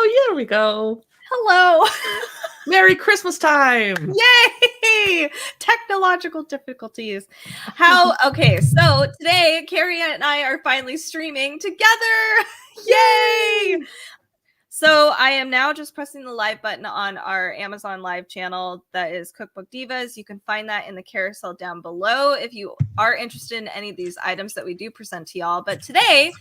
Oh, yeah, there we go. Hello. Merry Christmas time. Yay! Technological difficulties. Okay, so today Carrie and I are finally streaming together. Yay! So I am now just pressing the live button on our Amazon Live channel that is Cookbook Divas. You can find that in the carousel down below if you are interested in any of these items that we do present to y'all. But today,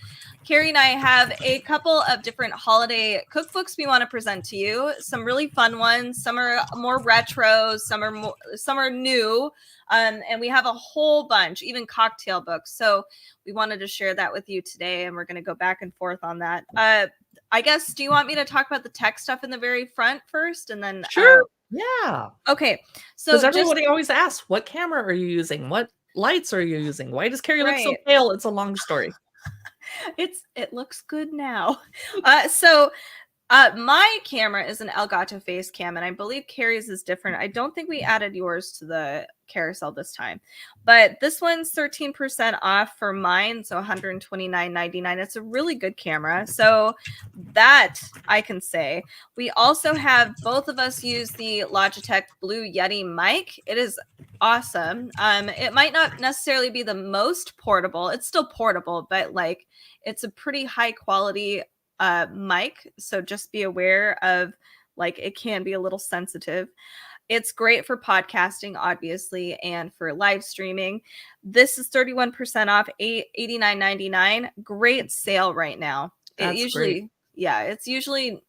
Carrie and I have a couple of different holiday cookbooks we want to present to you. Some really fun ones. Some are more retro. Some are new. And we have a whole bunch, even cocktail books. So we wanted to share that with you today, and we're going to go back and forth on that. I guess, do you want me to talk about the tech stuff in the very front first? And then Sure. Yeah. Okay. So because everybody always asks, what camera are you using? What lights are you using? Why does Carrie look so pale? It's a long story. It looks good now. My camera is an Elgato face cam, and I believe Carrie's is different. I don't think we added yours to the carousel this time, but this one's 13% off for mine, so $129.99. It's a really good camera, so that I can say. We also have, both of us use the Logitech Blue Yeti mic. It is awesome. It might not necessarily be the most portable. It's still portable, but like it's a pretty high quality mic, so just be aware of, like, it can be a little sensitive. It's great for podcasting, obviously, and for live streaming. This is 31% off, $89.99. Great sale right now. It's usually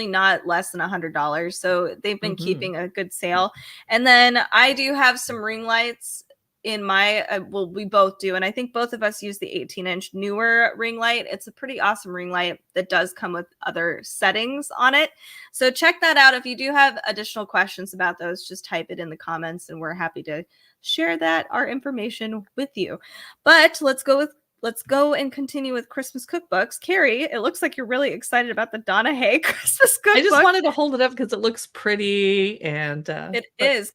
not less than $100, so they've been keeping a good sale. And then I do have some ring lights in my we both do, and I think both of us use the 18-inch newer ring light. It's a pretty awesome ring light that does come with other settings on it, so check that out. If you do have additional questions about those, just type it in the comments and we're happy to share our information with you. But let's go and continue with Christmas cookbooks. Carrie, it looks like you're really excited about the Donna Hay Christmas cookbook. I just wanted to hold it up because it looks pretty, and it is.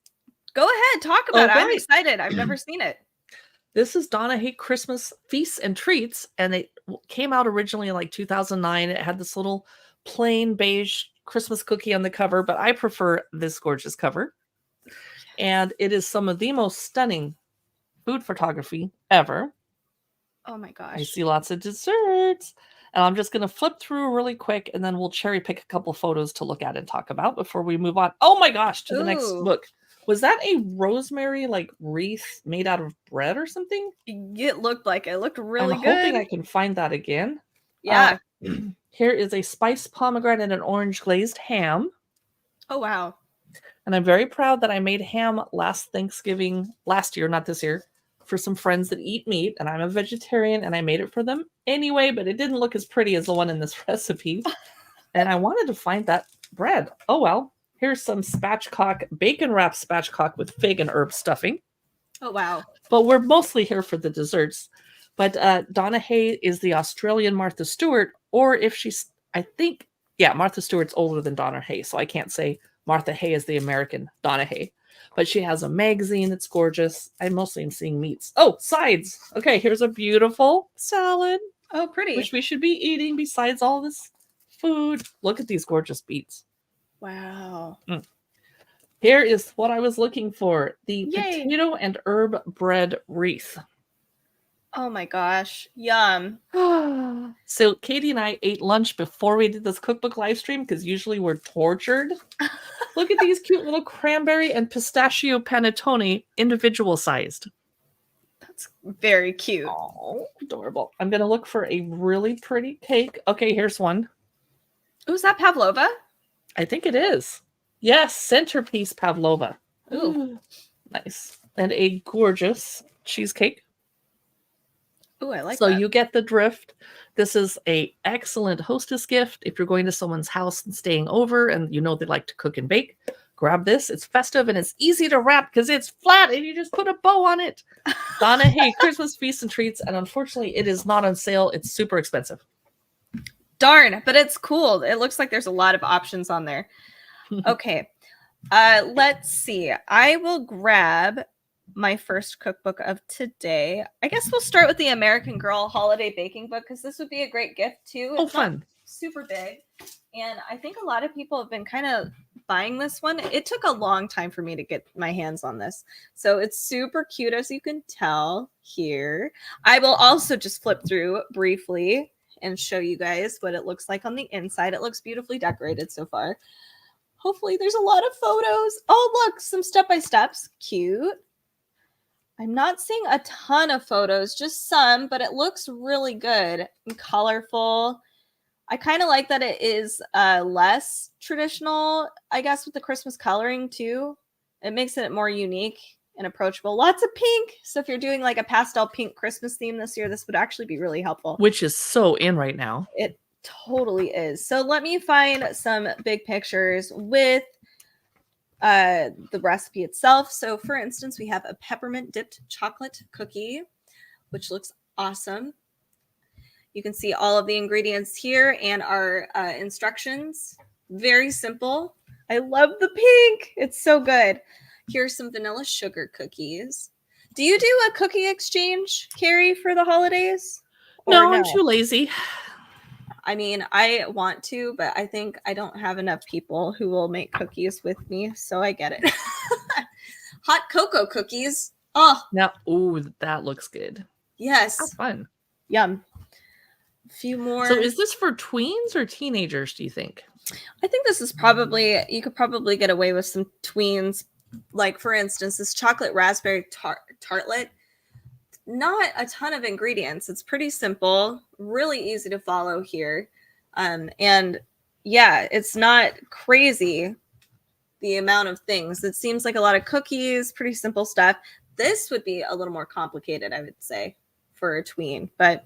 Go ahead, talk about it. I'm excited. I've never seen it. This is Donna Hay Christmas Feasts and Treats, and it came out originally in like 2009. It had this little plain beige Christmas cookie on the cover, but I prefer this gorgeous cover. And it is some of the most stunning food photography ever. Oh my gosh. I see lots of desserts. And I'm just going to flip through really quick, and then we'll cherry pick a couple photos to look at and talk about before we move on. Oh my gosh, to the next book. Was that a rosemary like wreath made out of bread or something? It looked like it. It looked really good. I'm hoping I can find that again. Yeah. Here is a spiced pomegranate and an orange glazed ham. Oh, wow. And I'm very proud that I made ham last year, not this year, for some friends that eat meat. And I'm a vegetarian, and I made it for them anyway, but it didn't look as pretty as the one in this recipe. And I wanted to find that bread. Oh, well. Here's some spatchcock, bacon wrapped spatchcock with fig and herb stuffing. Oh, wow. But we're mostly here for the desserts. But Donna Hay is the Australian Martha Stewart, or Martha Stewart's older than Donna Hay, so I can't say Martha Hay is the American Donna Hay. But she has a magazine that's gorgeous. I mostly am seeing meats. Oh, sides. Okay, here's a beautiful salad. Oh, pretty. Which we should be eating besides all this food. Look at these gorgeous beets. Wow. Here is what I was looking for. The potato and herb bread wreath. Oh my gosh. Yum. So Katie and I ate lunch before we did this cookbook live stream because usually we're tortured. Look at these cute little cranberry and pistachio panettone, individual sized. That's very cute. Oh, adorable. I'm going to look for a really pretty cake. Okay, here's one. Oh, is that pavlova? I think it is. Yes, centerpiece pavlova. Ooh. Nice. And a gorgeous cheesecake. Ooh, I like that. So you get the drift. This is an excellent hostess gift. If you're going to someone's house and staying over and you know they like to cook and bake, grab this. It's festive and it's easy to wrap because it's flat and you just put a bow on it. Donna Hay Christmas Feasts and Treats. And unfortunately, it is not on sale. It's super expensive. Darn, but it's cool. It looks like there's a lot of options on there. Okay. Let's see. I will grab my first cookbook of today. I guess we'll start with the American Girl Holiday Baking Book because this would be a great gift too. Fun. super big. And I think a lot of people have been kind of buying this one. It took a long time for me to get my hands on this. So it's super cute, as you can tell here. I will also just flip through briefly and show you guys what it looks like on the inside. It looks beautifully decorated so far. Hopefully there's a lot of photos. Oh, look, some step-by-steps. Cute. I'm not seeing a ton of photos, just some, but it looks really good and colorful. I kind of like that it is less traditional, I guess, with the Christmas coloring too. It makes it more unique and approachable. Lots of pink. So if you're doing like a pastel pink Christmas theme this year, this would actually be really helpful. Which is so in right now. It totally is. So let me find some big pictures with the recipe itself. So for instance, we have a peppermint dipped chocolate cookie, which looks awesome. You can see all of the ingredients here and our instructions. Very simple. I love the pink. It's so good. Here's some vanilla sugar cookies. Do you do a cookie exchange, Carrie, for the holidays? No, I'm too lazy. I mean, I want to, but I think I don't have enough people who will make cookies with me, so I get it. Hot cocoa cookies. Oh. Now, ooh, that looks good. Yes. How fun. Yum. A few more. So is this for tweens or teenagers, do you think? I think this is probably, you could probably get away with some tweens. Like, for instance, this chocolate raspberry tartlet. Not a ton of ingredients. It's pretty simple, really easy to follow here. And yeah, it's not crazy, the amount of things. It seems like a lot of cookies, pretty simple stuff. This would be a little more complicated, I would say, for a tween, but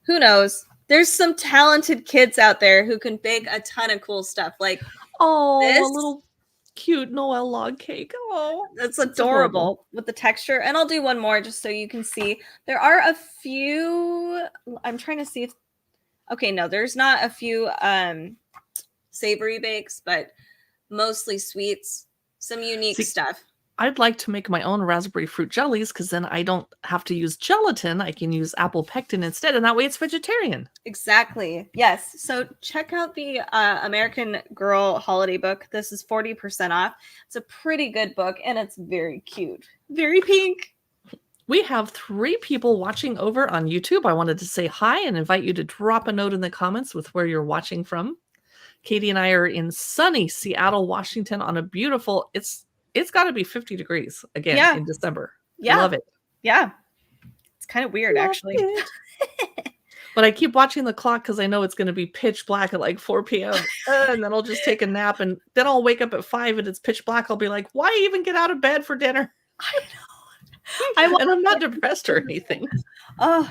who knows? There's some talented kids out there who can bake a ton of cool stuff. Like, oh, this. A little cute Noel log cake. Oh, that's adorable with the texture. And I'll do one more just so you can see. There are a few. I'm trying to see if. Okay, no, there's not a few savory bakes, but mostly sweets. Some unique stuff. I'd like to make my own raspberry fruit jellies because then I don't have to use gelatin. I can use apple pectin instead, and that way it's vegetarian. Exactly. Yes. So check out the American Girl holiday book. This is 40% off. It's a pretty good book, and it's very cute. Very pink. We have 3 people watching over on YouTube. I wanted to say hi and invite you to drop a note in the comments with where you're watching from. Katie and I are in sunny Seattle, Washington on a beautiful, it's got to be 50 degrees again in December. Yeah. I love it. Yeah. It's kind of weird, actually. But I keep watching the clock because I know it's going to be pitch black at like 4 p.m. And then I'll just take a nap. And then I'll wake up at 5 and it's pitch black. I'll be like, why even get out of bed for dinner? I know. And I'm not depressed or anything. Oh,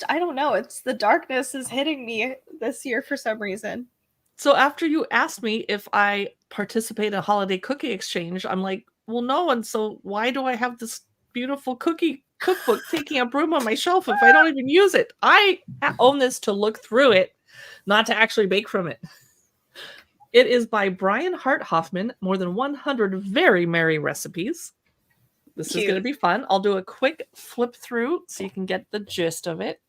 I don't know. It's the darkness is hitting me this year for some reason. So after you asked me if I participate in a holiday cookie exchange, I'm like, well, no. And so why do I have this beautiful cookie cookbook taking up room on my shelf if I don't even use it? I own this to look through it, not to actually bake from it. It is by Brian Hart Hoffman, more than 100 very merry recipes. This is going to be fun. I'll do a quick flip through so you can get the gist of it.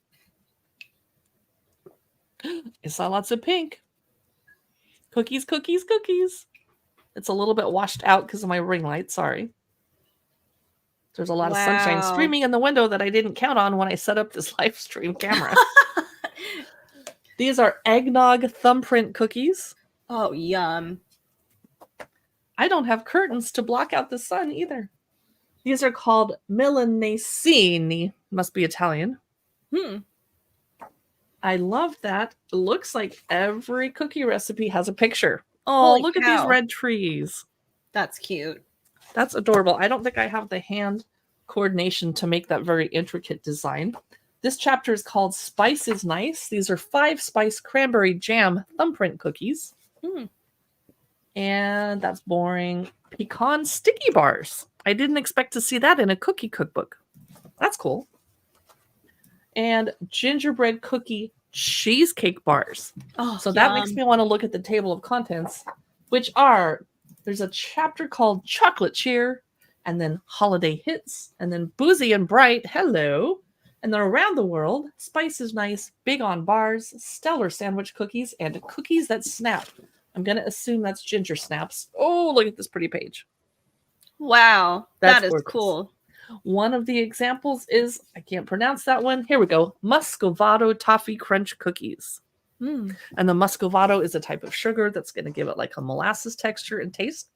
I saw lots of pink. Cookies, cookies, cookies. It's a little bit washed out because of my ring light. Sorry. There's a lot of sunshine streaming in the window that I didn't count on when I set up this live stream camera. These are eggnog thumbprint cookies. Oh, yum. I don't have curtains to block out the sun either. These are called Milanesini. Must be Italian. I love that. It looks like every cookie recipe has a picture. Oh, look at these red trees. That's cute. That's adorable. I don't think I have the hand coordination to make that very intricate design. This chapter is called Spice is Nice. These are 5-spice cranberry jam thumbprint cookies. And that's boring. Pecan sticky bars. I didn't expect to see that in a cookie cookbook. That's cool. And gingerbread cookie cheesecake bars. Oh, so that makes me want to look at the table of contents, which are, there's a chapter called Chocolate Cheer, and then Holiday Hits, and then Boozy and Bright, hello, And then around the world, Spice is Nice, Big on Bars, Stellar Sandwich Cookies, and Cookies That Snap. I'm going to assume that's ginger snaps. Oh, look at this pretty page. Wow, That's that is gorgeous. cool. One of the examples is, I can't pronounce that one. Here we go. Muscovado Toffee Crunch Cookies. Mm. And the Muscovado is a type of sugar that's going to give it like a molasses texture and taste.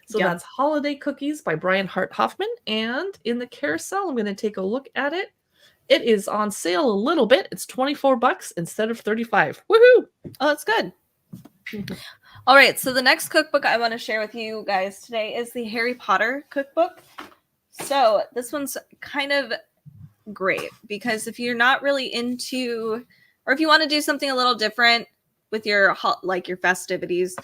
So Yum. that's Holiday Cookies by Brian Hart Hoffman. And in the carousel, I'm going to take a look at it. It is on sale a little bit. It's $24 instead of $35. Woohoo! Oh, that's good. All right, so the next cookbook I want to share with you guys today is the Harry Potter cookbook. So this one's kind of great because if you're not really into, or if you want to do something a little different with your your festivities,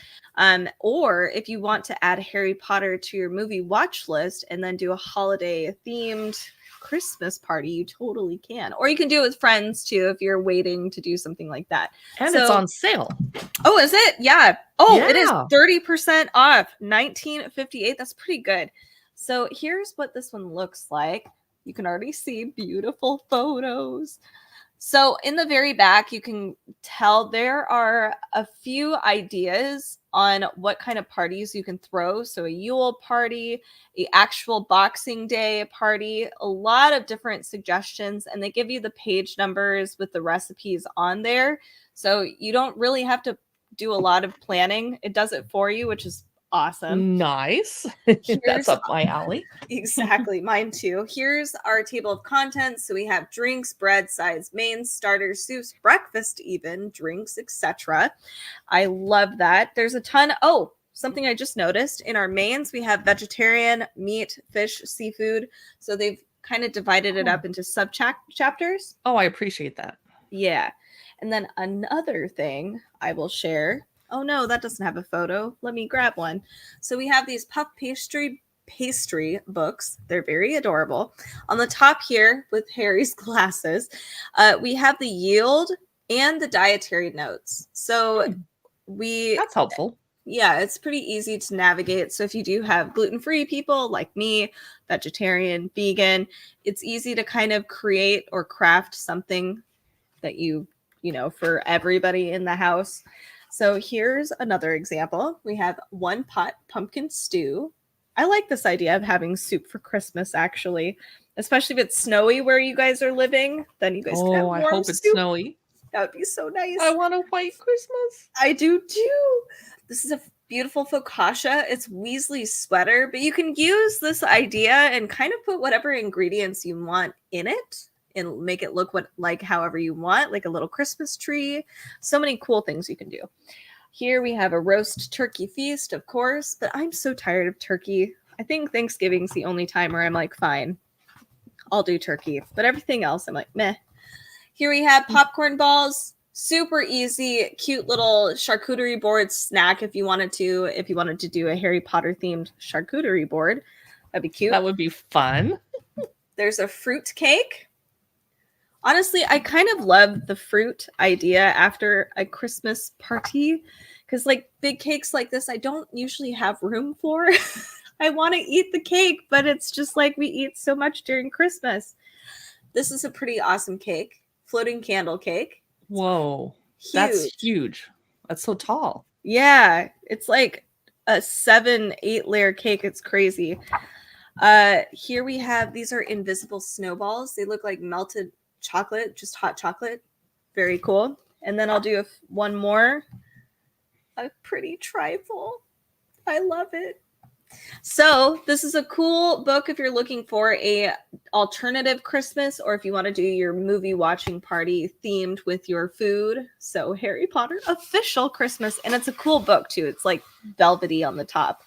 or if you want to add Harry Potter to your movie watch list and then do a holiday themed Christmas party, you totally can. Or you can do it with friends too if you're waiting to do something like that. And it's on sale. Oh, is it? Yeah. Oh, Yeah. It is 30% off. $19.58. That's pretty good. So here's what this one looks like. You can already see beautiful photos. So in the very back, you can tell there are a few ideas on what kind of parties you can throw. So a Yule party, a actual Boxing Day party, a lot of different suggestions, and they give you the page numbers with the recipes on there. So you don't really have to do a lot of planning. It does it for you, which is awesome. Nice. That's up my alley. Exactly. Mine too. Here's our table of contents. So we have drinks, bread, sides, mains, starters, soups, breakfast, even drinks, etc. I love that. There's a ton. Oh, something I just noticed in our mains, we have vegetarian, meat, fish, seafood. So they've kind of divided it up into sub chapters. Oh, I appreciate that. Yeah. And then another thing I will share. Oh no, that doesn't have a photo. Let me grab one. So we have these puff pastry books. They're very adorable. On the top here with Harry's glasses, we have the yield and the dietary notes. So that's helpful. Yeah, it's pretty easy to navigate. So if you do have gluten-free people like me, vegetarian, vegan, it's easy to kind of create or craft something that you know, for everybody in the house. So here's another example. We have one pot pumpkin stew. I like this idea of having soup for Christmas, actually, especially if it's snowy where you guys are living. Then you guys can have warm I hope soup. it's snowy. That would be so nice. I want a white Christmas. I do too. This is a beautiful focaccia. It's Weasley's sweater, but you can use this idea and kind of put whatever ingredients you want in it and make it look however you want, like a little Christmas tree. So many cool things you can do. Here we have a roast turkey feast, of course, but I'm so tired of turkey. I think Thanksgiving's the only time where I'm like, fine, I'll do turkey. But everything else, I'm like, meh. Here we have popcorn balls. Super easy, cute little charcuterie board snack if you wanted to do a Harry Potter themed charcuterie board. That'd be cute. That would be fun. There's a fruit cake. Honestly, I kind of love the fruit idea after a Christmas party because like big cakes like this, I don't usually have room for. I want to eat the cake, but it's just like we eat so much during Christmas. This is a pretty awesome cake. Floating candle cake. Whoa. That's huge. That's so tall. Yeah. It's like a 7-8 layer cake. It's crazy. Here we have, these are invisible snowballs. They look like melted chocolate, just hot chocolate. Very cool. And then I'll do one more. A pretty trifle. I love it. So this is a cool book if you're looking for a alternative Christmas or if you want to do your movie watching party themed with your food. So Harry Potter official Christmas. And it's a cool book too. It's like velvety on the top.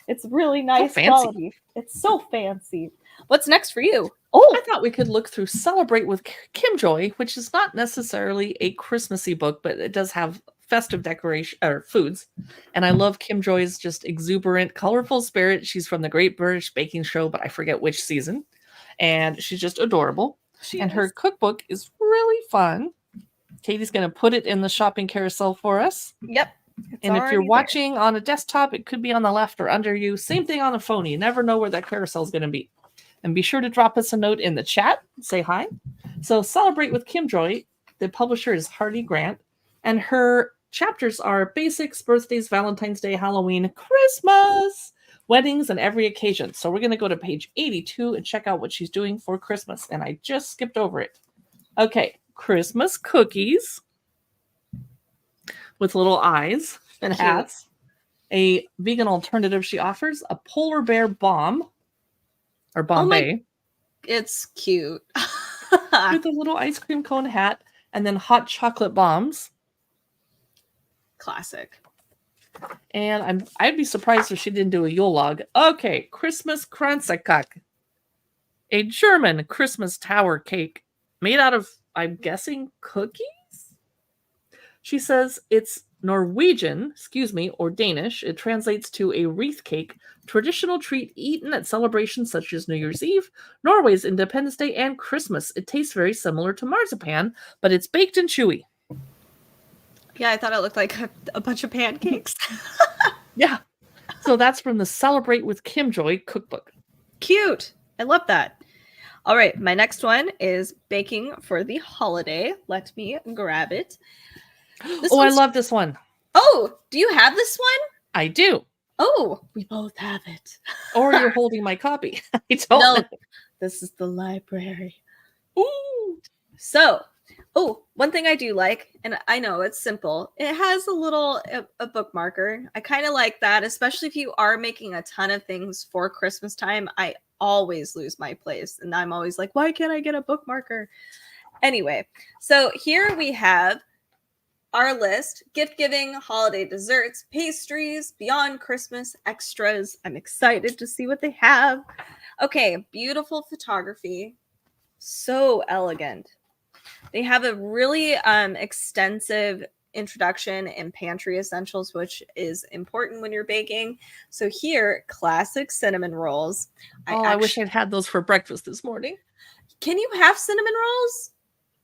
It's really nice quality. It's so fancy. What's next for you? Oh, I thought we could look through Celebrate with Kim Joy, which is not necessarily a Christmassy book, but it does have festive decoration or foods. And I love Kim Joy's just exuberant, colorful spirit. She's from the Great British Baking Show, but I forget which season. And she's just adorable. Her cookbook is really fun. Katie's going to put it in the shopping carousel for us. Yep. And if you're watching on a desktop, it could be on the left or under you. Same thing on a phone. You never know where that carousel is going to be. And be sure to drop us a note in the chat. Say hi. So Celebrate with Kim Joy. The publisher is Hardy Grant. And her chapters are basics, birthdays, Valentine's Day, Halloween, Christmas, weddings, and every occasion. So we're going to go to page 82 and check out what she's doing for Christmas. And I just skipped over it. Okay, Christmas cookies with little eyes and Cute. hats. A vegan alternative she offers, a polar bear bomb, or Bombay, It's cute. with a little ice cream cone hat, and then hot chocolate bombs. Classic. And I'd be surprised if she didn't do a Yule log. Okay, Christmas Kranzekak, a German Christmas tower cake made out of, I'm guessing, cookies? She says it's Norwegian, or Danish. It translates to a wreath cake, traditional treat eaten at celebrations such as New Year's Eve, Norway's Independence Day, and Christmas. It tastes very similar to marzipan, but it's baked and chewy. Yeah, I thought it looked like a bunch of pancakes. Yeah. So that's from the Celebrate with Kim Joy cookbook. Cute. I love that. All right, my next one is baking for the holiday. Let me grab it. I love this one. Oh, do you have this one? I do. Oh, we both have it. Or you're holding my copy. I don't know. This is the library. Ooh. So, one thing I do like, and I know it's simple, it has a bookmarker. I kind of like that, especially if you are making a ton of things for Christmas time. I always lose my place, and I'm always like, why can't I get a bookmarker? Anyway, so here we have our list: gift giving, holiday desserts, pastries, beyond Christmas, extras. I'm excited to see what they have. Okay, beautiful photography. So elegant. They have a really extensive introduction in pantry essentials, which is important when you're baking. So here, classic cinnamon rolls. I wish I'd had those for breakfast this morning. Can you have cinnamon rolls?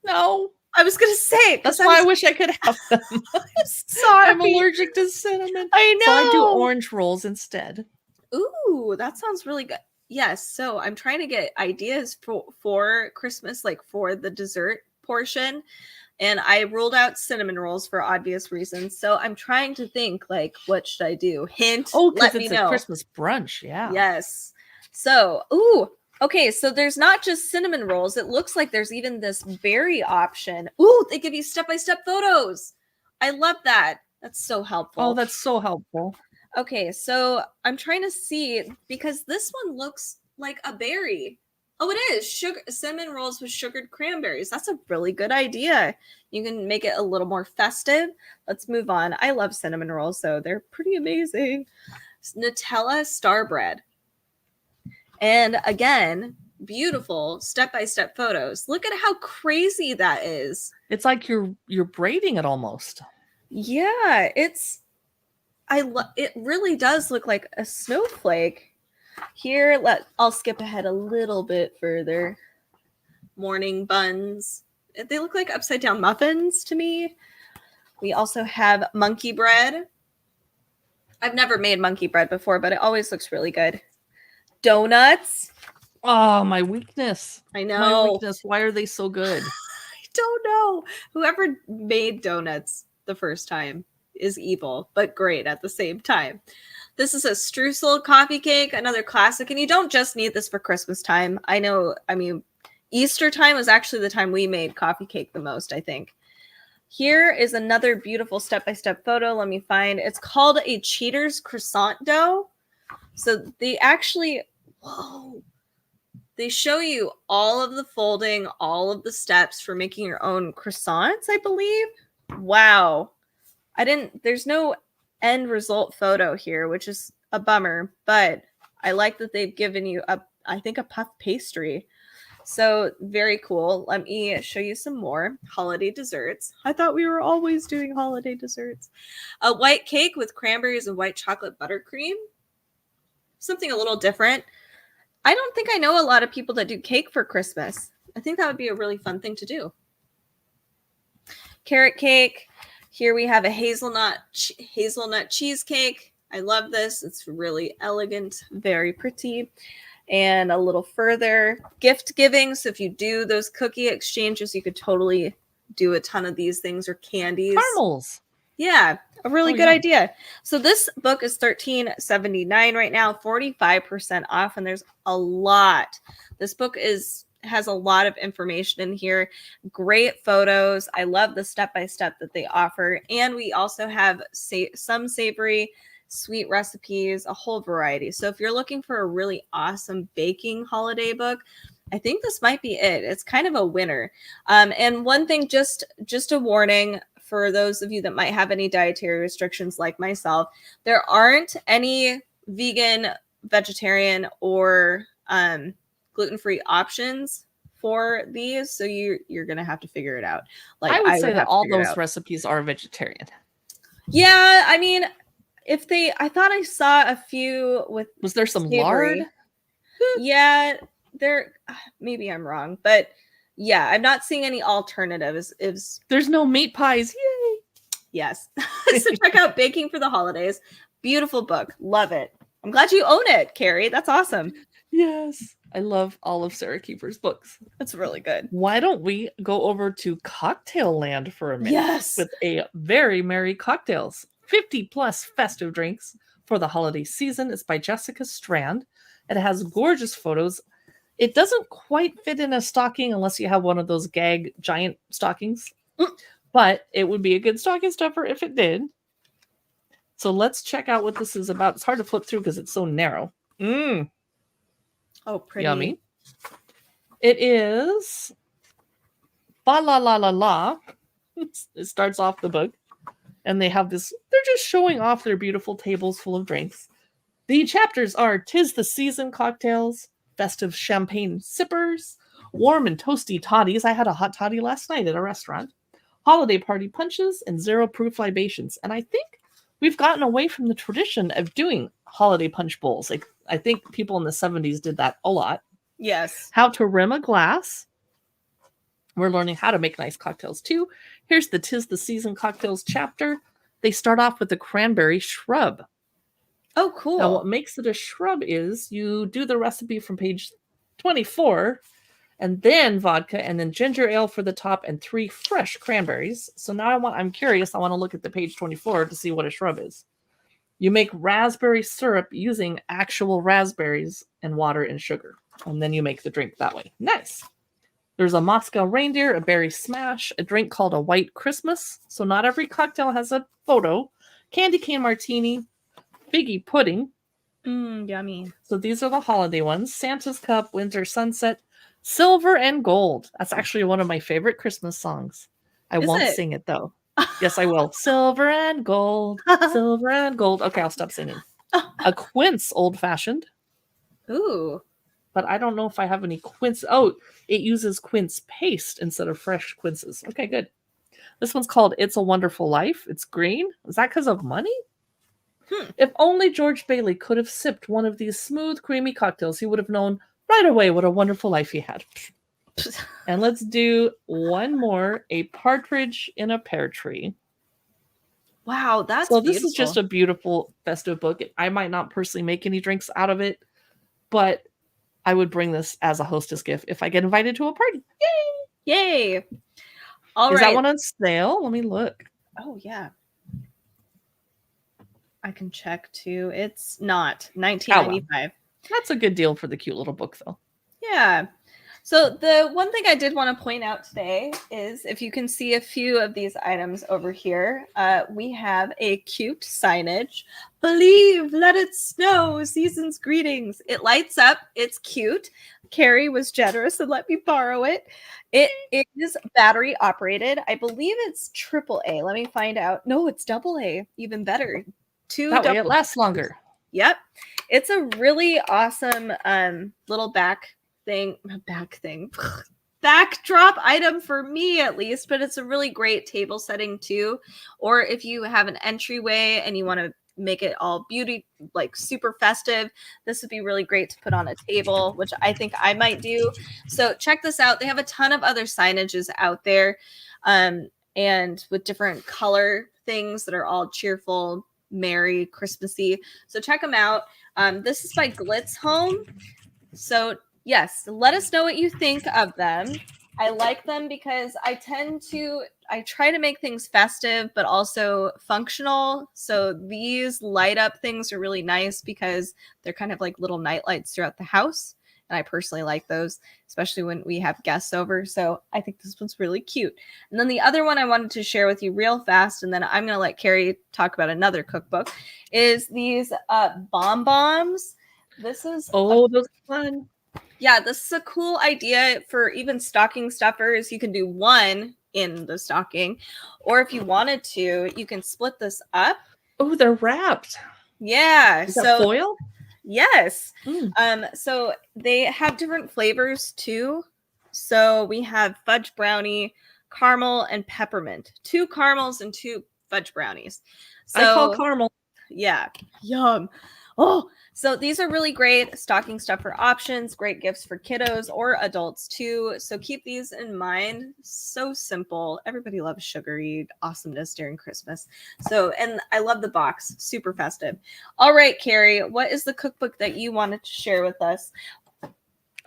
No. I was going to say. That's why I wish I could have them. I'm sorry. I'm allergic to cinnamon. I know. So I do orange rolls instead. Ooh, that sounds really good. Yes. So I'm trying to get ideas for Christmas, like for the dessert portion. And I ruled out cinnamon rolls for obvious reasons. So I'm trying to think, like, what should I do? Hint. Because it's a Christmas brunch. Yeah. Yes. So, okay. So there's not just cinnamon rolls. It looks like there's even this berry option. Ooh, they give you step-by-step photos. I love that. That's so helpful. Oh, that's so helpful. Okay, so I'm trying to see, because this one looks like a berry. Oh, it is cinnamon rolls with sugared cranberries. That's a really good idea. You can make it a little more festive. Let's move on. I love cinnamon rolls, so they're pretty amazing. Nutella star bread. And again, beautiful step-by-step photos. Look at how crazy that is. It's like you're braiding it almost. Yeah, it really does look like a snowflake. Here, I'll skip ahead a little bit further. Morning buns. They look like upside down muffins to me. We also have monkey bread. I've never made monkey bread before, but it always looks really good. Donuts. Oh, my weakness. I know. My weakness. Why are they so good? I don't know. Whoever made donuts the first time is evil, but great at the same time. This is a streusel coffee cake, another classic, and you don't just need this for Christmas time. Easter time was actually the time we made coffee cake the most, I think. Here is another beautiful step-by-step photo. Let me find. It's called a Cheater's croissant dough. So they actually, they show you all of the folding, all of the steps for making your own croissants, I believe. Wow. There's no end result photo here, which is a bummer, but I like that they've given you a puff pastry. So very cool. Let me show you some more holiday desserts. I thought we were always doing holiday desserts. A white cake with cranberries and white chocolate buttercream. Something a little different. I don't think I know a lot of people that do cake for Christmas. I think that would be a really fun thing to do. Carrot cake. Here we have a hazelnut cheesecake. I love this. It's really elegant, very pretty. And a little further, gift giving. So if you do those cookie exchanges, you could totally do a ton of these things, or candies. Caramels. Yeah, a really good yeah. idea. So this book is $13.79 right now, 45% off, and there's a lot. This book has a lot of information in here. Great photos. I love the step-by-step that they offer. And we also have some savory, sweet recipes, a whole variety. So if you're looking for a really awesome baking holiday book, I think this might be it. It's kind of a winner. And one thing, just a warning for those of you that might have any dietary restrictions like myself, there aren't any vegan, vegetarian, or gluten-free options for these, so you're gonna have to figure it out. Like, I would say that all those recipes are vegetarian. Yeah, I mean, I thought I saw a few with. Was there some lard? Yeah, there. Maybe I'm wrong, but yeah, I'm not seeing any alternatives. There's no meat pies. Yay! Yes. So check out Baking for the Holidays. Beautiful book. Love it. I'm glad you own it, Carrie. That's awesome. Yes. I love all of Sarah Keefer's books. That's really good. Why don't we go over to Cocktail Land for a minute? Yes. With a very merry cocktails. 50 plus festive drinks for the holiday season. It's by Jessica Strand. It has gorgeous photos. It doesn't quite fit in a stocking unless you have one of those gag giant stockings. But it would be a good stocking stuffer if it did. So let's check out what this is about. It's hard to flip through because it's so narrow. Oh, pretty. Yummy. It is Ba La La La La. It starts off the book. And they have this, they're just showing off their beautiful tables full of drinks. The chapters are 'Tis the Season cocktails, festive champagne sippers, warm and toasty toddies. I had a hot toddy last night at a restaurant. Holiday party punches, and zero proof libations. And I think we've gotten away from the tradition of doing holiday punch bowls. Like, I think people in the 70s did that a lot. Yes. How to rim a glass. We're learning how to make nice cocktails too. Here's the 'Tis the Season cocktails chapter. They start off with the cranberry shrub. Oh, cool. Now, what makes it a shrub is you do the recipe from page 24, and then vodka, and then ginger ale for the top, and 3 fresh cranberries. So now I'm curious. I want to look at the page 24 to see what a shrub is. You make raspberry syrup using actual raspberries and water and sugar, and then you make the drink that way. Nice. There's a Moscow reindeer, a berry smash, a drink called a white Christmas. So not every cocktail has a photo. Candy cane martini, figgy pudding. Yummy. So these are the holiday ones. Santa's Cup, Winter Sunset, Silver and Gold. That's actually one of my favorite Christmas songs. I won't sing it though. Yes, I will. Silver and gold, silver and gold. Okay, I'll stop singing. A quince old fashioned. Ooh. But I don't know if I have any quince. Oh, it uses quince paste instead of fresh quinces. Okay, good. This one's called It's a Wonderful Life. It's green. Is that because of money? If only George Bailey could have sipped one of these smooth, creamy cocktails, he would have known right away what a wonderful life he had. And let's do one more. A Partridge in a Pear Tree. Wow, that's so this is just a beautiful festive book. I might not personally make any drinks out of it, but I would bring this as a hostess gift if I get invited to a party. Yay! Yay! All right. Is that one on sale? Let me look. Oh, yeah. I can check too. It's not $19.95. That's a good deal for the cute little book, though. Yeah. So the one thing I did want to point out today is if you can see a few of these items over here, we have a cute signage. Believe, let it snow, season's greetings. It lights up. It's cute. Carrie was generous and let me borrow it. It is battery operated. I believe it's AAA. Let me find out. No, it's AA. Even better. That way it lasts longer. Yep. It's a really awesome little backdrop item for me at least, but it's a really great table setting too. Or if you have an entryway and you want to make it all beauty, like super festive, this would be really great to put on a table, which I think I might do. So check this out. They have a ton of other signages out there, and with different color things that are all cheerful, merry, Christmassy. So check them out. This is by Glitz Home. So, yes, let us know what you think of them. I like them because I try to make things festive but also functional. So these light up things are really nice because they're kind of like little night lights throughout the house. And I personally like those, especially when we have guests over. So I think this one's really cute. And then the other one I wanted to share with you real fast, and then I'm going to let Carrie talk about another cookbook, is these bomb bombs. This is Oh, those are fun. yeah, this is a cool idea for even stocking stuffers. You can do one in the stocking, or if you wanted to, you can split this up. Oh, they're wrapped. Yeah, Is that so foil? yes. Mm. So they have different flavors too. So we have fudge brownie, caramel, and peppermint. 2 caramels and 2 fudge brownies. I call So caramel. yeah, yum. Oh, so these are really great stocking stuffer options, great gifts for kiddos or adults too. So keep these in mind. So simple. Everybody loves sugary awesomeness during Christmas. So, and I love the box, super festive. All right, Carrie, what is the cookbook that you wanted to share with us?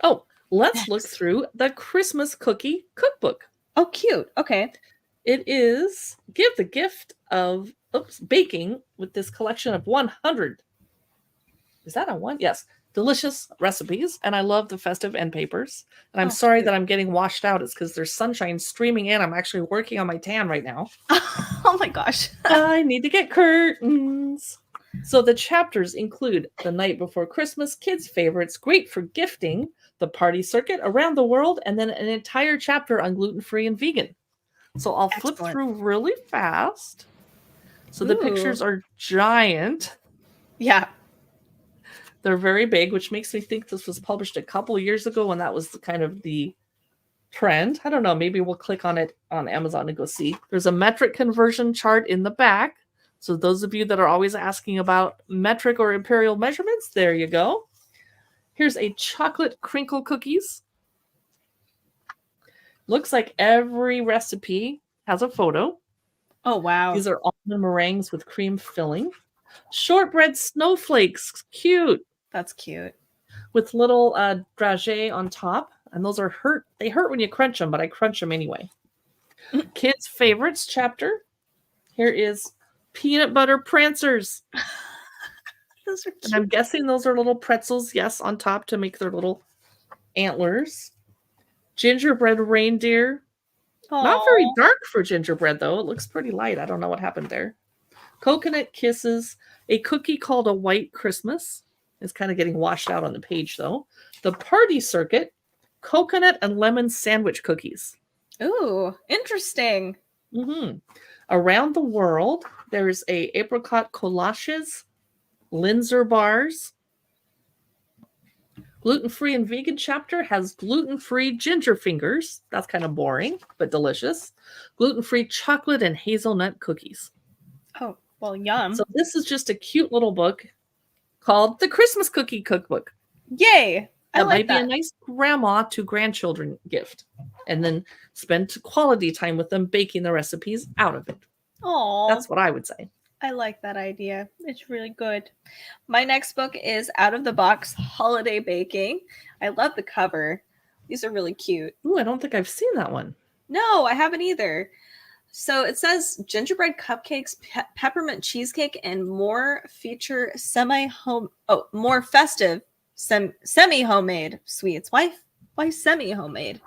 Oh, let's look Next. through the Christmas Cookie Cookbook. Oh, cute. Okay. It is Give the Gift of Baking with this collection of 100. Is that a one? Yes. Delicious recipes. And I love the festive end papers. And I'm Oh, sorry cute. that I'm getting washed out. It's because there's sunshine streaming in. I'm actually working on my tan right now. Oh my gosh. I need to get curtains. So the chapters include The Night Before Christmas, kids' favorites, great for gifting, the party circuit around the world, and then an entire chapter on gluten-free and vegan. So I'll flip Excellent. through really fast. So the pictures Ooh. are giant. Yeah. They're very big, which makes me think this was published a couple years ago when that was kind of the trend. I don't know. Maybe we'll click on it on Amazon and go see. There's a metric conversion chart in the back. So those of you that are always asking about metric or imperial measurements, there you go. Here's a chocolate crinkle cookies. Looks like every recipe has a photo. Oh, wow. These are almond meringues with cream filling. Shortbread snowflakes, cute, That's cute. with little dragée on top. And those are they hurt when you crunch them, but I crunch them anyway. Kids' favorites chapter. Here is peanut butter prancers. Those are And I'm cute. guessing those are little pretzels, yes, on top to make their little antlers. Gingerbread reindeer. Not very Aw. dark for gingerbread, though. It looks pretty light. I don't know what happened there. Coconut kisses. A cookie called a white Christmas. It's kind of getting washed out on the page, though. The party circuit. Coconut and lemon sandwich cookies. Ooh, interesting. Mm-hmm. Around the world, there's a apricot collages, Linzer bars. Gluten-free and vegan chapter has gluten-free ginger fingers. That's kind of boring, but delicious. Gluten-free chocolate and hazelnut cookies. Oh, well, yum. So this is just a cute little book called The Christmas Cookie Cookbook. Yay. I That like might be that. a nice grandma to grandchildren gift. And then spend quality time with them baking the recipes out of it. Oh, That's what I would say. I like that idea. It's really good. My next book is Out of the Box Holiday Baking. I love the cover. These are really cute. Ooh, I don't think I've seen that one. No, I haven't either. So it says gingerbread cupcakes, peppermint cheesecake, and more feature more festive semi-homemade sweets. Why semi-homemade?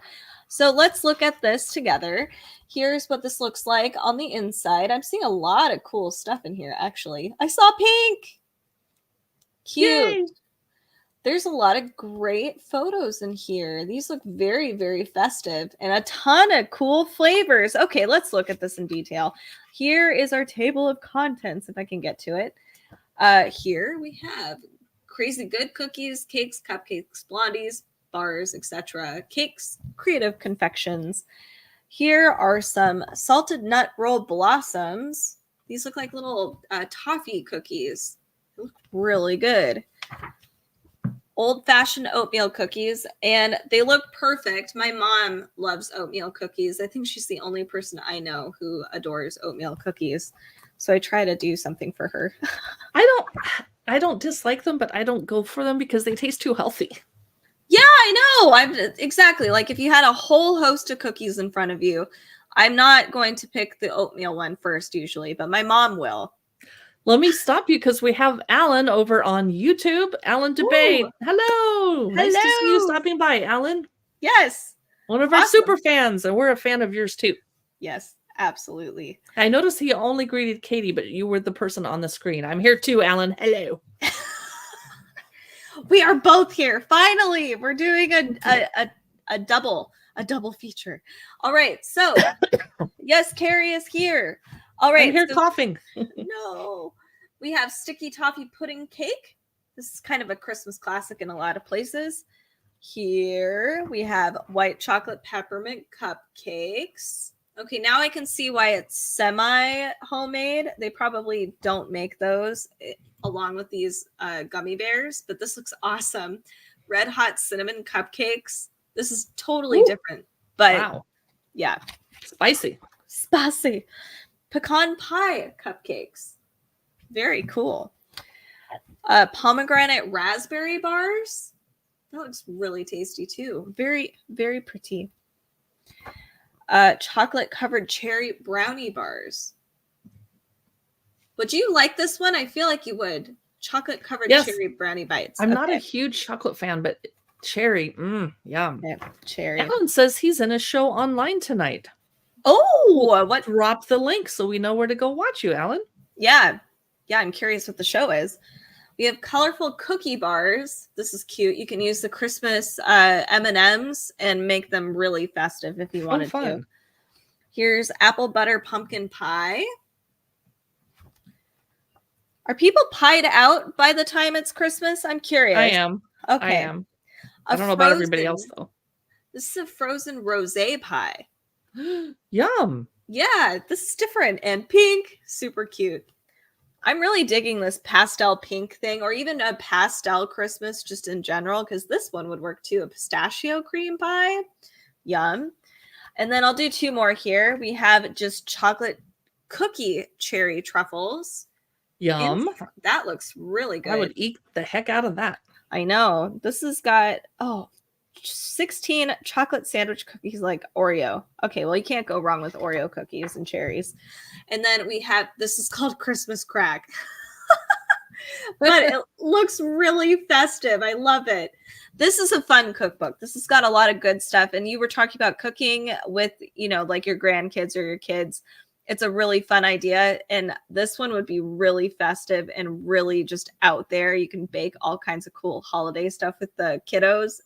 So let's look at this together. Here's what this looks like on the inside. I'm seeing a lot of cool stuff in here, actually. I saw pink. Cute. Yay! There's a lot of great photos in here. These look very, very festive and a ton of cool flavors. Okay, let's look at this in detail. Here is our table of contents, if I can get to it. Here we have crazy good cookies, cakes, cupcakes, blondies, bars, etc. Cakes, creative confections. Here are some salted nut roll blossoms. These look like little toffee cookies. They look really good. Old-fashioned oatmeal cookies, and they look perfect. My mom loves oatmeal cookies. I think she's the only person I know who adores oatmeal cookies. So I try to do something for her. I don't dislike them, but I don't go for them because they taste too healthy. I know. I'm exactly like if you had a whole host of cookies in front of you, I'm not going to pick the oatmeal one first usually, but my mom will. Let me stop you because we have Alan over on YouTube. Alan Debate. Ooh, Hello. Nice to see you hello. stopping by, Alan. Yes. One of our Awesome. super fans, and we're a fan of yours too. Yes, absolutely. I noticed he only greeted Katie, but you were the person on the screen. I'm here too, Alan. Hello. We are both here. Finally, we're doing a double feature. All right. So, yes, Carrie is here. All right. I'm here so, coughing. no. We have sticky toffee pudding cake. This is kind of a Christmas classic in a lot of places. Here we have white chocolate peppermint cupcakes. Okay, now I can see why it's semi-homemade. They probably don't make those along with these gummy bears, but this looks awesome. Red hot cinnamon cupcakes. This is totally different, but wow. Yeah. Spicy. Spicy. Pecan pie cupcakes. Very cool. Pomegranate raspberry bars. That looks really tasty too. Very, very pretty. Chocolate covered cherry brownie bars. Would you like this one? I feel like you would. Chocolate covered cherry brownie bites. I'm not a huge chocolate fan, but cherry, yum. Okay. Cherry. Alan says he's in a show online tonight. Oh, what? Drop the link so we know where to go watch you, Alan. Yeah. I'm curious what the show is. We have colorful cookie bars. This is cute. You can use the Christmas M&Ms and make them really festive if you wanted to. Here's apple butter pumpkin pie. Are people pied out by the time it's Christmas? I'm curious. I am. Okay. I am. I don't know about everybody else, though. This is a frozen rosé pie. Yum. Yeah, this is different. And pink. Super cute. I'm really digging this pastel pink thing, or even a pastel Christmas just in general, because this one would work too. A pistachio cream pie. Yum. And then I'll do two more here. We have just chocolate cookie cherry truffles. Yum. That looks really good. I would eat the heck out of that. I know. This has got, 16 chocolate sandwich cookies like Oreo. Okay, well, you can't go wrong with Oreo cookies and cherries. And then we have, this is called Christmas crack. But it looks really festive. I love it. This is a fun cookbook. This has got a lot of good stuff. And you were talking about cooking with, like your grandkids or your kids. It's a really fun idea. And this one would be really festive and really just out there. You can bake all kinds of cool holiday stuff with the kiddos.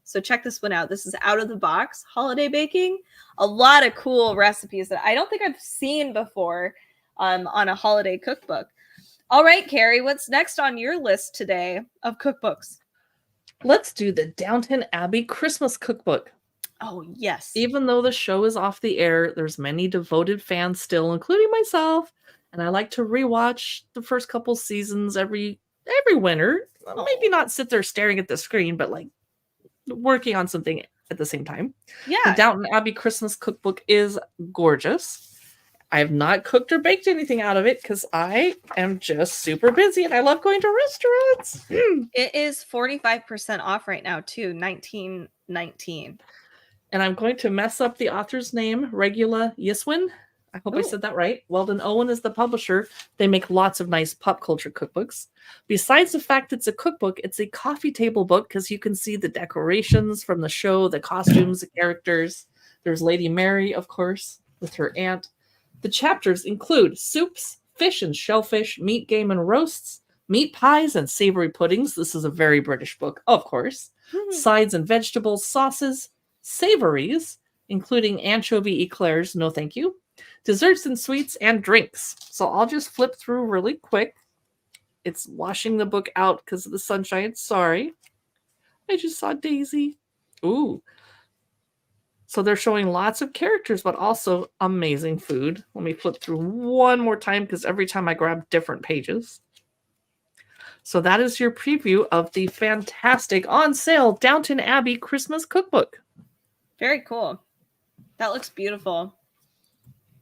So check this one out. This is out of the box holiday baking. A lot of cool recipes that I don't think I've seen before on a holiday cookbook. All right, Carrie, what's next on your list today of cookbooks? Let's do the Downton Abbey Christmas Cookbook. Oh, yes. Even though the show is off the air, there's many devoted fans still, including myself, and I like to rewatch the first couple seasons every winter. Maybe not sit there staring at the screen, but like working on something at the same time. Yeah. The Downton Abbey Christmas Cookbook is gorgeous. I have not cooked or baked anything out of it because I am just super busy and I love going to restaurants. It is 45% off right now, too. $19.19. And I'm going to mess up the author's name, Regula Yiswin. I hope I said that right. Weldon Owen is the publisher. They make lots of nice pop culture cookbooks. Besides the fact it's a cookbook, it's a coffee table book because you can see the decorations from the show, the costumes, the characters. There's Lady Mary, of course, with her aunt. The chapters include soups, fish and shellfish, meat, game, and roasts, meat pies and savory puddings. This is a very British book, of course. Sides and vegetables, sauces, savories, including anchovy eclairs, no thank you, desserts and sweets, and drinks. So I'll just flip through really quick. It's washing the book out because of the sunshine. Sorry. I just saw Daisy. Ooh. So they're showing lots of characters, but also amazing food. Let me flip through one more time because every time I grab different pages. So that is your preview of the fantastic on sale Downton Abbey Christmas Cookbook. Very cool. That looks beautiful.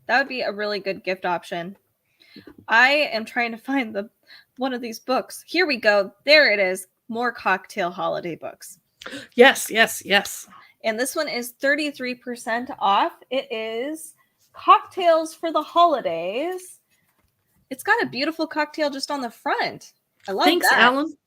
That would be a really good gift option. I am trying to find one of these books. Here we go. There it is. More cocktail holiday books. Yes, yes, yes. And this one is 33% off. It is cocktails for the holidays. It's got a beautiful cocktail just on the front. I love Thanks, that. Alan.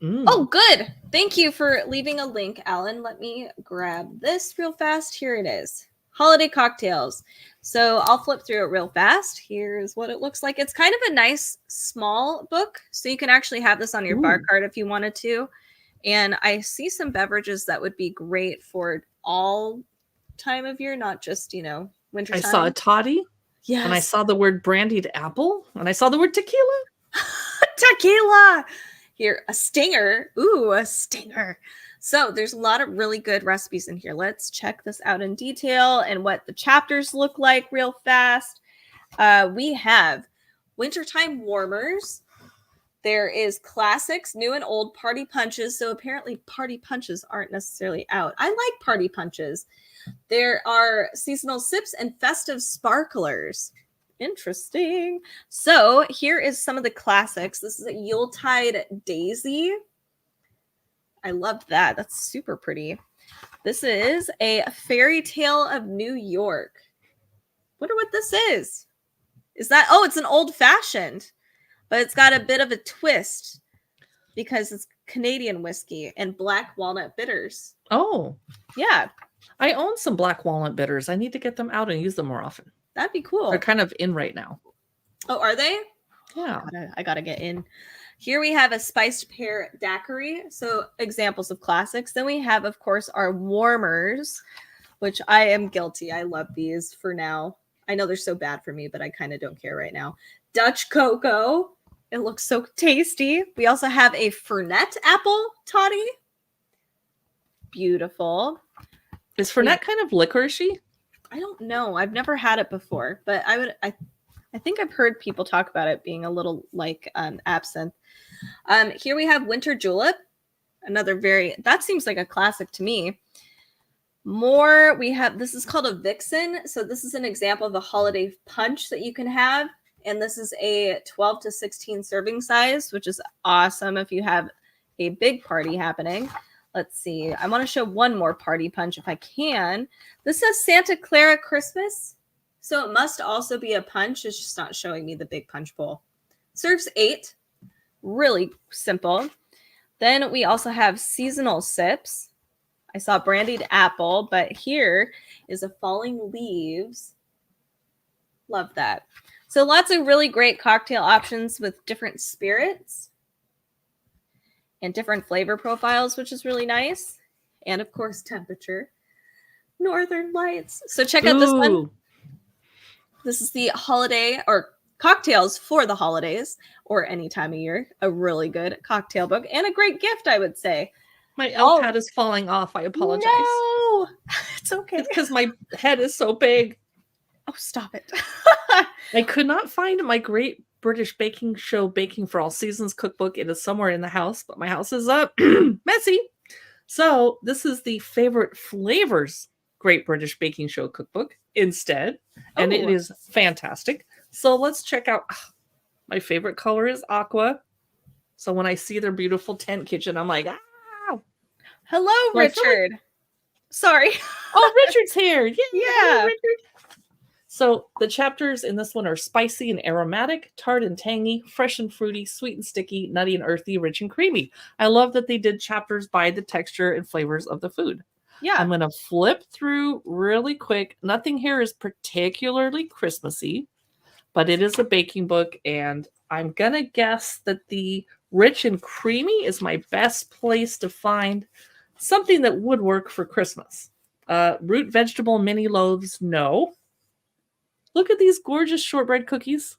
Oh, good. Thank you for leaving a link, Alan. Let me grab this real fast. Here it is. Holiday cocktails. So I'll flip through it real fast. Here's what it looks like. It's kind of a nice small book. So you can actually have this on your bar cart if you wanted to. And I see some beverages that would be great for all time of year, not just, winter I time. saw a toddy. Yes. And I saw the word brandied apple. And I saw the word tequila. Tequila. Here, a stinger. Ooh, a stinger. So there's a lot of really good recipes in here. Let's check this out in detail and what the chapters look like real fast. We have wintertime warmers. There is classics, new and old party punches. So apparently party punches aren't necessarily out. I like party punches. There are seasonal sips and festive sparklers. Interesting. So here is some of the classics. This is a Yuletide Daisy. I love that. That's super pretty. This is a Fairy Tale of New York. Wonder what this is. Is that, oh, it's an old fashioned, but it's got a bit of a twist because it's Canadian whiskey and black walnut bitters. Oh. Yeah. I own some black walnut bitters. I need to get them out and use them more often. That'd be cool. They're kind of in right now. Oh, are they? Yeah. I gotta get in. Here we have a spiced pear daiquiri. So examples of classics. Then we have, of course, our warmers, which I am guilty. I love these for now. I know they're so bad for me, but I kind of don't care right now. Dutch cocoa. It looks so tasty. We also have a Fernet apple toddy. Beautiful. Is Fernet kind of licoricey? I don't know. I've never had it before, but I think I've heard people talk about it being a little like absinthe. Here we have winter julep. That seems like a classic to me. More, we have, this is called a vixen. So this is an example of a holiday punch that you can have. And this is a 12 to 16 serving size, which is awesome if you have a big party happening. Let's see. I want to show one more party punch if I can. This says Santa Clara Christmas. So it must also be a punch. It's just not showing me the big punch bowl. Serves 8. Really simple. Then we also have seasonal sips. I saw brandied apple, but here is a falling leaves. Love that. So lots of really great cocktail options with different spirits and different flavor profiles, which is really nice. And of course, temperature. Northern Lights. So check out this one. This is the holiday or cocktails for the holidays or any time of year. A really good cocktail book and a great gift, I would say. My pad is falling off. I apologize. No, it's okay. It's because my head is so big. Oh, stop it. I could not find my Great British Baking Show Baking for All Seasons cookbook. It is somewhere in the house, but my house is messy. So this is the favorite flavors Great British Baking Show cookbook instead. And it is fantastic. So let's check out. My favorite color is aqua. So when I see their beautiful tent kitchen, I'm like, ah. Hello, Richard. Sorry. Oh, Richard's here. Yeah. Yeah. Richard. So the chapters in this one are spicy and aromatic, tart and tangy, fresh and fruity, sweet and sticky, nutty and earthy, rich and creamy. I love that they did chapters by the texture and flavors of the food. Yeah. I'm going to flip through really quick. Nothing here is particularly Christmassy, but it is a baking book, and I'm going to guess that the rich and creamy is my best place to find something that would work for Christmas. Root vegetable mini loaves, no. Look at these gorgeous shortbread cookies.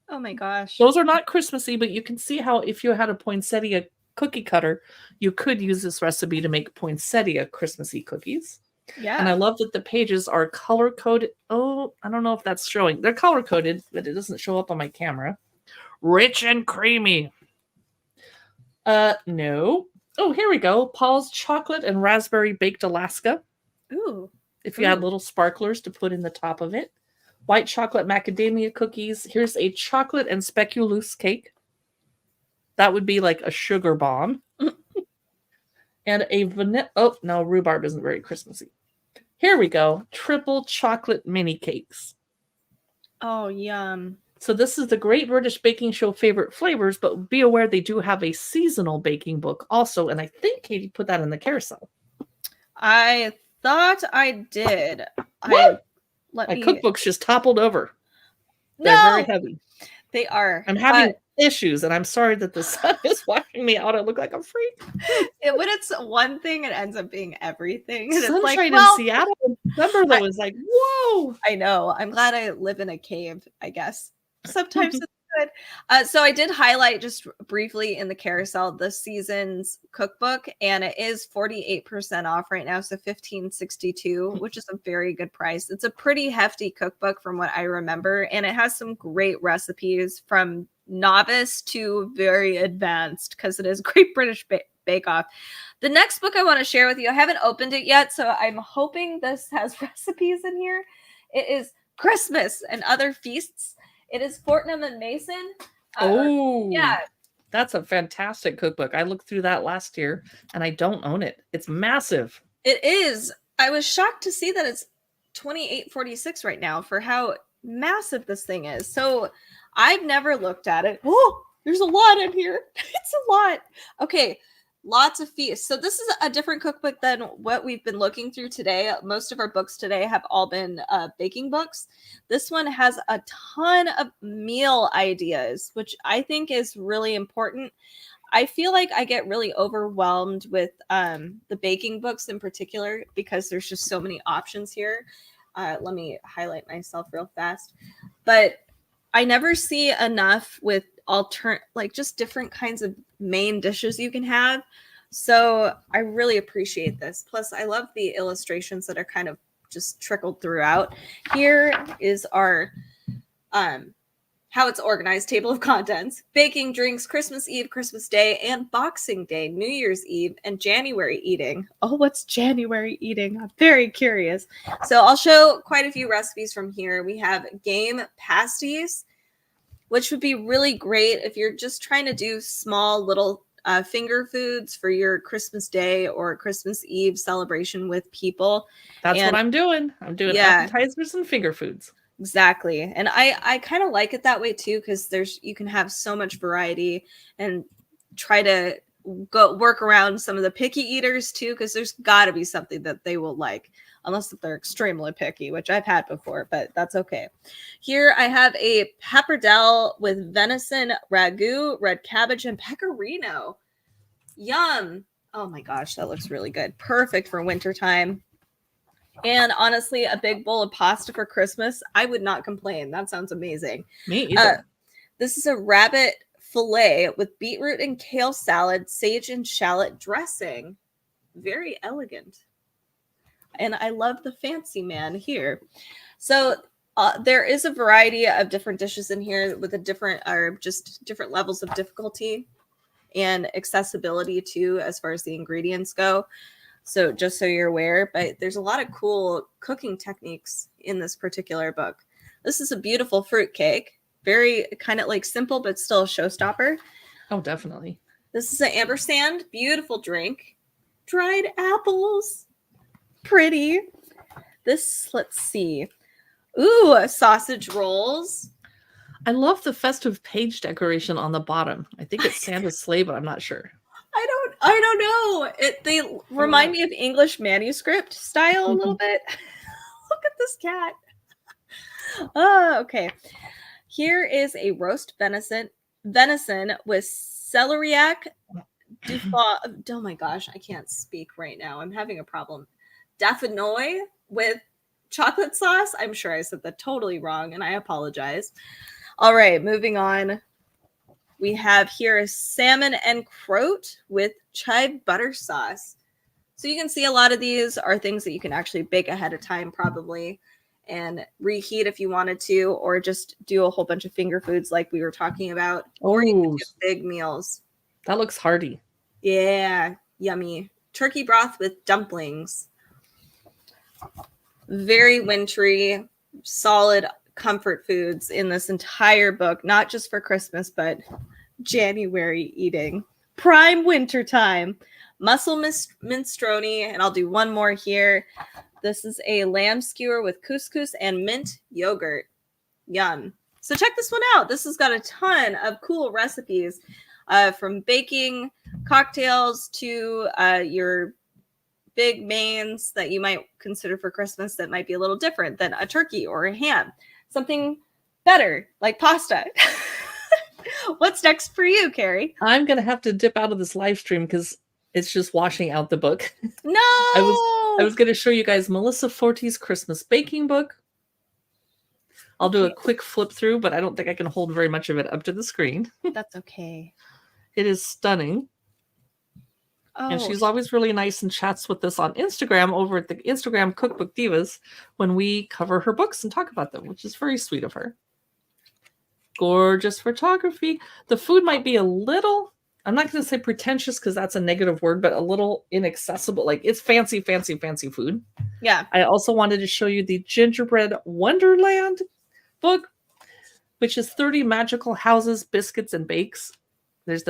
Oh my gosh. Those are not Christmassy, but you can see how if you had a poinsettia cookie cutter, you could use this recipe to make poinsettia Christmassy cookies. Yeah. And I love that the pages are color-coded. Oh, I don't know if that's showing. They're color-coded, but it doesn't show up on my camera. Rich and creamy. No. Oh, here we go. Paul's chocolate and raspberry baked Alaska. Ooh. If you had little sparklers to put in the top of it. White chocolate macadamia cookies. Here's a chocolate and speculoos cake. That would be like a sugar bomb. and a vanilla. Oh, no, rhubarb isn't very Christmassy. Here we go. Triple chocolate mini cakes. Oh, yum. So this is the Great British Baking Show favorite flavors, but be aware they do have a seasonal baking book also, and I think Katie put that in the carousel. I thought I did. My Let me. cookbooks just toppled over. No, They're very heavy. they are. I'm having issues, and I'm sorry that the sun is washing me out. I look like a freak. When it's one thing, it ends up being everything. And Sunshine it's like, in well, Seattle in December, though, is like, whoa. I know. I'm glad I live in a cave, I guess. Sometimes it's good. So I did highlight just briefly in the carousel this season's cookbook, and it is 48% off right now, so $15.62, which is a very good price. It's a pretty hefty cookbook from what I remember, and it has some great recipes from novice to very advanced because it is Great British Bake Off. The next book I want to share with you, I haven't opened it yet, so I'm hoping this has recipes in here. It is Christmas and Other Feasts. It is Fortnum and Mason. Yeah. That's a fantastic cookbook. I looked through that last year, and I don't own it. It's massive. It is. I was shocked to see that it's $28.46 right now for how massive this thing is. So I've never looked at it. Oh, there's a lot in here. It's a lot. Okay. Lots of feasts. So this is a different cookbook than what we've been looking through today. Most of our books today have all been baking books. This one has a ton of meal ideas, which I think is really important. I feel like I get really overwhelmed with the baking books in particular because there's just so many options here. Let me highlight myself real fast. But I never see enough with like just different kinds of main dishes you can have. So I really appreciate this. Plus, I love the illustrations that are kind of just trickled throughout. Here is our how it's organized table of contents: baking, drinks, Christmas Eve, Christmas Day, and Boxing Day, New Year's Eve, and January eating. Oh, what's January eating? I'm very curious. So I'll show quite a few recipes from here. We have game pasties, which would be really great if you're just trying to do small little finger foods for your Christmas Day or Christmas Eve celebration with people. That's what I'm doing. I'm doing appetizers and finger foods. Exactly. And I kind of like it that way too, because you can have so much variety and try to go work around some of the picky eaters too, because there's got to be something that they will like, unless they're extremely picky, which I've had before, but that's okay. Here I have a pappardelle with venison ragu, red cabbage, and pecorino. Yum. Oh my gosh, that looks really good. Perfect for wintertime. And honestly, a big bowl of pasta for Christmas, I would not complain. That sounds amazing. Me either. This is a rabbit fillet with beetroot and kale salad, sage and shallot dressing. Very elegant. And I love the fancy man here. So there is a variety of different dishes in here with different levels of difficulty and accessibility too, as far as the ingredients go. So just so you're aware, but there's a lot of cool cooking techniques in this particular book. This is a beautiful fruit cake. Very kind of like simple, but still a showstopper. Oh, definitely. This is an ampersand. Beautiful drink. Dried apples. Pretty. This, let's see. Ooh, sausage rolls. I love the festive page decoration on the bottom. I think it's Santa's sleigh, but I'm not sure. I don't know. They remind me of English manuscript style a little bit. Look at this cat. Oh, okay. Here is a roast venison with celeriac oh my gosh, I can't speak right now. I'm having a problem. Dauphinoise with chocolate sauce. I'm sure I said that totally wrong, and I apologize. All right, moving on. We have here a salmon and croûte with chive butter sauce. So you can see a lot of these are things that you can actually bake ahead of time probably and reheat if you wanted to, or just do a whole bunch of finger foods like we were talking about. Or you can do big meals. That looks hearty. Yeah, yummy. Turkey broth with dumplings. Very wintry, solid comfort foods in this entire book, not just for Christmas, but January eating. prime winter time. Mussel minestrone, and I'll do one more here. This is a lamb skewer with couscous and mint yogurt. Yum. So check this one out. This has got a ton of cool recipes, from baking cocktails to your big mains that you might consider for Christmas that might be a little different than a turkey or a ham. Something better, like pasta. What's next for you, Carrie? I'm going to have to dip out of this live stream because it's just washing out the book. No! I was going to show you guys Melissa Forte's Christmas baking book. I'll do a quick flip through, but I don't think I can hold very much of it up to the screen. That's okay. It is stunning. Oh. And she's always really nice and chats with us on Instagram over at the Instagram Cookbook Divas when we cover her books and talk about them, which is very sweet of her. Gorgeous photography. The food might be a little, I'm not going to say pretentious because that's a negative word, but a little inaccessible. Like it's fancy, fancy, fancy food. Yeah. I also wanted to show you the Gingerbread Wonderland book, which is 30 magical houses, biscuits, and bakes. There's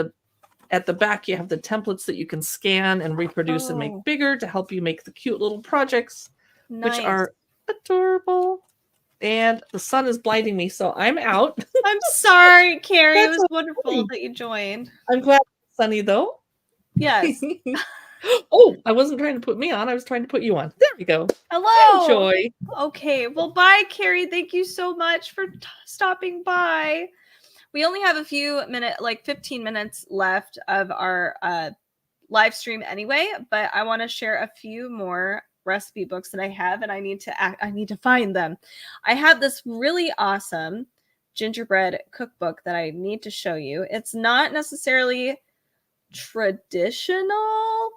at the back, you have the templates that you can scan and reproduce and make bigger to help you make the cute little projects, which are adorable. And the sun is blinding me, so I'm out. I'm sorry, Carrie. It was wonderful that you joined. I'm glad it's sunny, though. Yes. Oh, I wasn't trying to put me on. I was trying to put you on. There we go. Hello. Enjoy. Okay. Well, bye, Carrie. Thank you so much for stopping by. We only have a few minutes, like 15 minutes left of our live stream anyway, but I want to share a few more recipe books that I have, and I need to find them. I have this really awesome gingerbread cookbook that I need to show you. It's not necessarily traditional.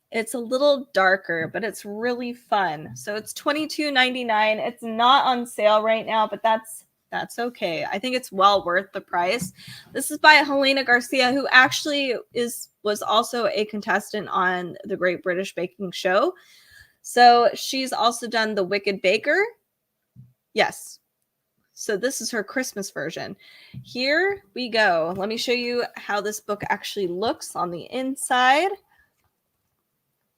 It's a little darker, but it's really fun. So it's $22.99. It's not on sale right now, but that's okay. I think it's well worth the price. This is by Helena Garcia, who actually was also a contestant on the Great British Baking Show. So she's also done The Wicked Baker. Yes. So this is her Christmas version. Here we go. Let me show you how this book actually looks on the inside.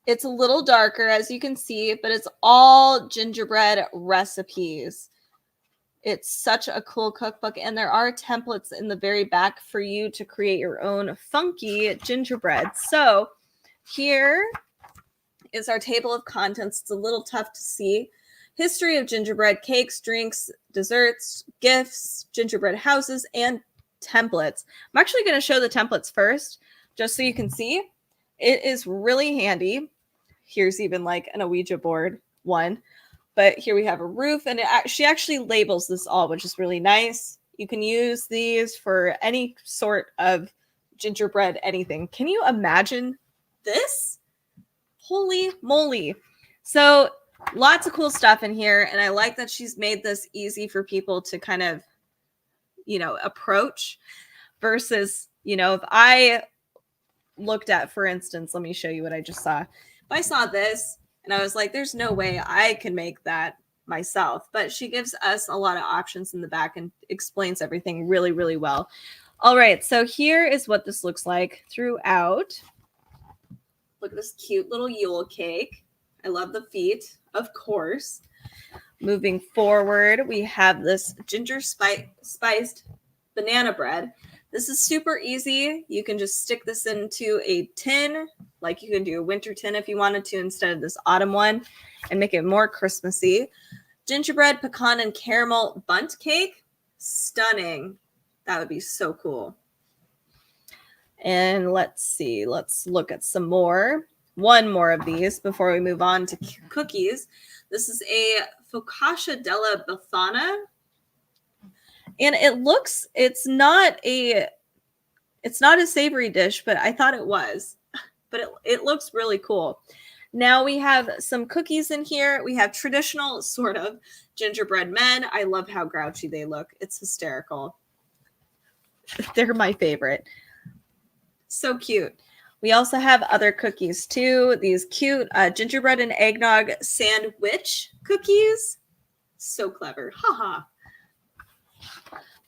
It's a little darker, as you can see, but it's all gingerbread recipes. It's such a cool cookbook, and there are templates in the very back for you to create your own funky gingerbread. So here is our table of contents. It's a little tough to see. History of gingerbread: cakes, drinks, desserts, gifts, gingerbread houses, and templates. I'm actually going to show the templates first, just so you can see. It is really handy. Here's even like an Ouija board one. But here we have a roof, and she actually labels this all, which is really nice. You can use these for any sort of gingerbread anything. Can you imagine this? Holy moly. So lots of cool stuff in here, and I like that she's made this easy for people to kind of, approach versus, if I looked at, for instance, let me show you what I just saw. If I saw this, and I was like, there's no way I can make that myself. But she gives us a lot of options in the back and explains everything really, really well. All right, so here is what this looks like throughout. Look at this cute little Yule cake. I love the feet, of course. Moving forward, we have this ginger spiced banana bread. This is super easy. You can just stick this into a tin, like you can do a winter tin if you wanted to instead of this autumn one, and make it more Christmassy. Gingerbread, pecan, and caramel bundt cake. Stunning. That would be so cool. And let's see. Let's look at some more. One more of these before we move on to cookies. This is a focaccia della Befana. And it's not a savory dish, but I thought it was. But it looks really cool. Now we have some cookies in here. We have traditional sort of gingerbread men. I love how grouchy they look. It's hysterical. They're my favorite. So cute. We also have other cookies too. These cute gingerbread and eggnog sandwich cookies. So clever. Haha.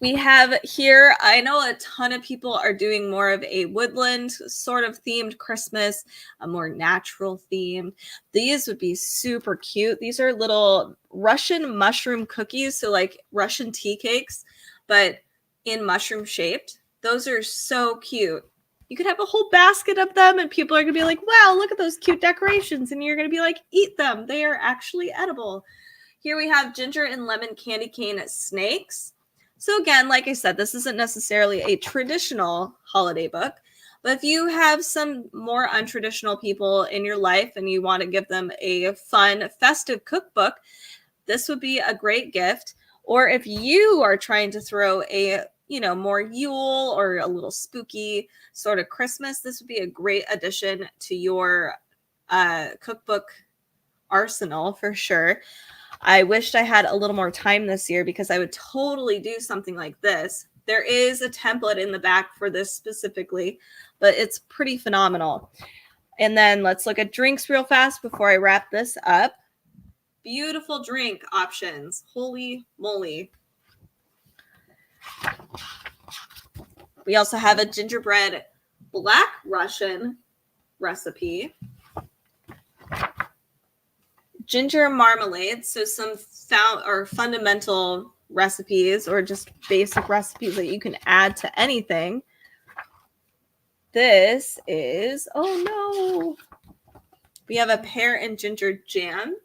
We have here, I know a ton of people are doing more of a woodland sort of themed Christmas, a more natural theme. These would be super cute. These are little Russian mushroom cookies, so like Russian tea cakes, but in mushroom shaped. Those are so cute. You could have a whole basket of them and people are going to be like, wow, look at those cute decorations. And you're going to be like, eat them. They are actually edible. Here we have ginger and lemon candy cane snakes. So again, like I said, this isn't necessarily a traditional holiday book, but if you have some more untraditional people in your life and you want to give them a fun, festive cookbook, this would be a great gift. Or if you are trying to throw a, more Yule or a little spooky sort of Christmas, this would be a great addition to your cookbook arsenal for sure. I wished I had a little more time this year because I would totally do something like this. There is a template in the back for this specifically, but it's pretty phenomenal. And then let's look at drinks real fast before I wrap this up. Beautiful drink options. Holy moly. We also have a gingerbread Black Russian recipe. Ginger marmalade, so some fundamental recipes or just basic recipes that you can add to anything. This is, oh no, we have a pear and ginger jam.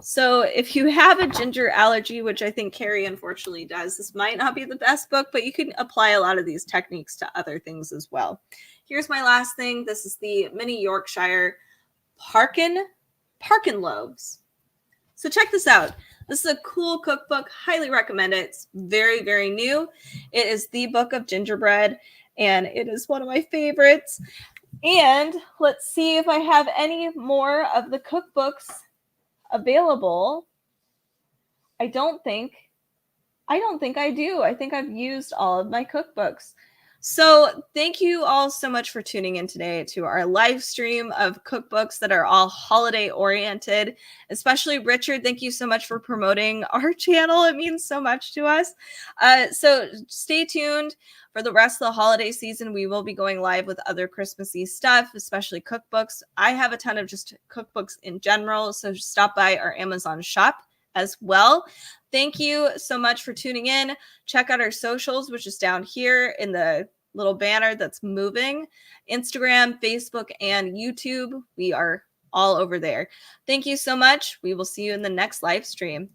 So if you have a ginger allergy, which I think Carrie unfortunately does, this might not be the best book, but you can apply a lot of these techniques to other things as well. Here's my last thing. This is the Mini Yorkshire Parkin loaves. So check this out. This is a cool cookbook. Highly recommend it. It's very, very new. It is the Book of Gingerbread, and it is one of my favorites. And let's see if I have any more of the cookbooks available. I don't think I do. I think I've used all of my cookbooks. So thank you all so much for tuning in today to our live stream of cookbooks that are all holiday oriented, especially Richard. Thank you so much for promoting our channel. It means so much to us. So stay tuned for the rest of the holiday season. We will be going live with other Christmassy stuff, especially cookbooks. I have a ton of just cookbooks in general. So stop by our Amazon shop as well. Thank you so much for tuning in. Check out our socials, which is down here in the little banner that's moving. Instagram, Facebook, and YouTube. We are all over there. Thank you so much. We will see you in the next live stream.